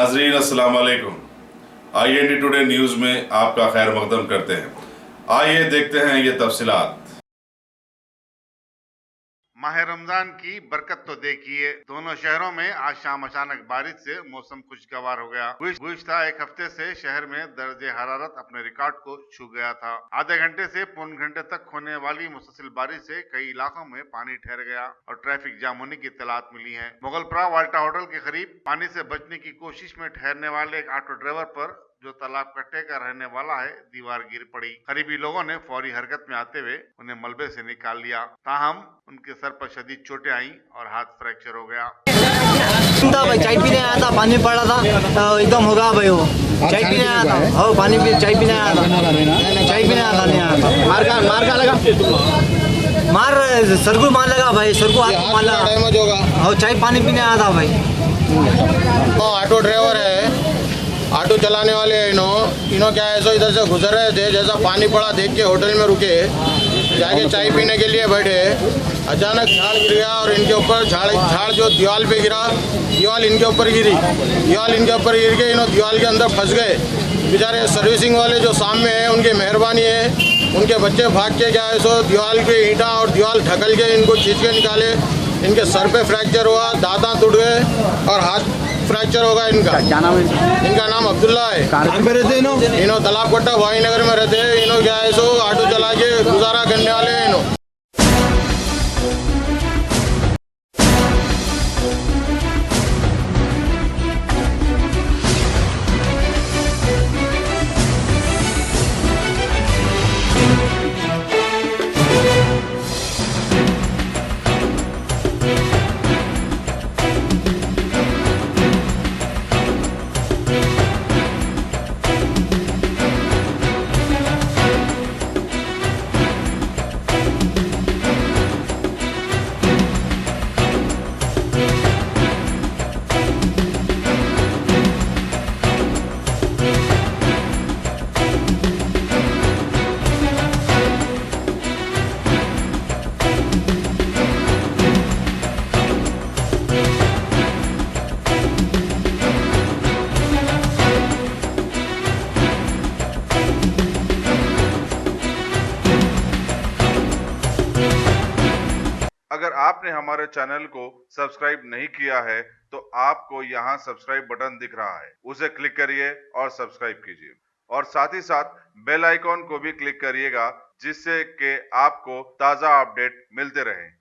नाजरीन अस्सलाम वालेकुम। IND टुडे न्यूज़ में आपका खैर मकदम करते हैं। आइए देखते हैं ये तफसीलात। माह रमजान की बरकत तो देखिए, दोनों शहरों में आज शाम अचानक बारिश से मौसम खुशगवार हो गया। गुज़िश्ता एक हफ्ते से शहर में दर्जे हरारत अपने रिकॉर्ड को छू गया था। आधे घंटे से पौन घंटे तक होने वाली मुसलसल बारिश से कई इलाकों में पानी ठहर गया और ट्रैफिक जाम होने की इत्तलात मिली है। मुगलपरा वाल्टा होटल के करीब पानी से बचने की कोशिश में ठहरने वाले एक ऑटो ड्राइवर पर, जो तालाब कट्टे का रहने वाला है, दीवार गिर पड़ी। करीबी लोगों ने फौरी हरकत में आते हुए उन्हें मलबे से निकाल लिया। ताहम उनके सर पर शदीद चोटें आईं और हाथ फ्रैक्चर हो गया। भाई चाय पीने आया था, पानी पड़ा था तो एकदम होगा भाई। वो चाय पीने आया था। हो पानी पी चाय पीने आया था। नहीं चाय पीने आया था, नहीं आया था। मार का लगा, मार सर को मार लगा भाई, सर को हाथ मार लगा। हो चाय पानी पीने आया था भाई। ऑटो ड्राइवर है, ऑटो चलाने वाले हैं। इन्हों क्या है, सो इधर से गुजर रहे थे, जैसा पानी पड़ा देख के होटल में रुके, जाके चाय पीने के लिए बैठे। अचानक झाड़ गिर गया और इनके ऊपर झाड़ जो दीवार पे गिरा, दीवार इनके ऊपर गिरी। दीवार इनके ऊपर गिर के इन्हों दीवार के अंदर फंस गए। बेचारे सर्विसिंग वाले जो सामने हैं, उनकी मेहरबानी है, उनके बच्चे भाग के क्या है, सो दीवार के ईंटा और दीवार ढकल के इनको खींच के निकाले। इनके सर पे फ्रैक्चर हुआ, दांत टूट गए और हाथ फ्रैक्चर होगा इनका। क्या नाम है? इनका नाम अब्दुल्ला है। कहाँ पे रहते हैं इन्हों तालाब कट्टा भाई नगर में रहते हैं। इन्हों क्या है, सो ऑटो चला के गुजारा करने वाले हैं इन्हों। अगर आपने हमारे चैनल को सब्सक्राइब नहीं किया है तो आपको यहाँ सब्सक्राइब बटन दिख रहा है, उसे क्लिक करिए और सब्सक्राइब कीजिए और साथ ही साथ बेल आइकॉन को भी क्लिक करिएगा, जिससे कि आपको ताज़ा अपडेट मिलते रहें।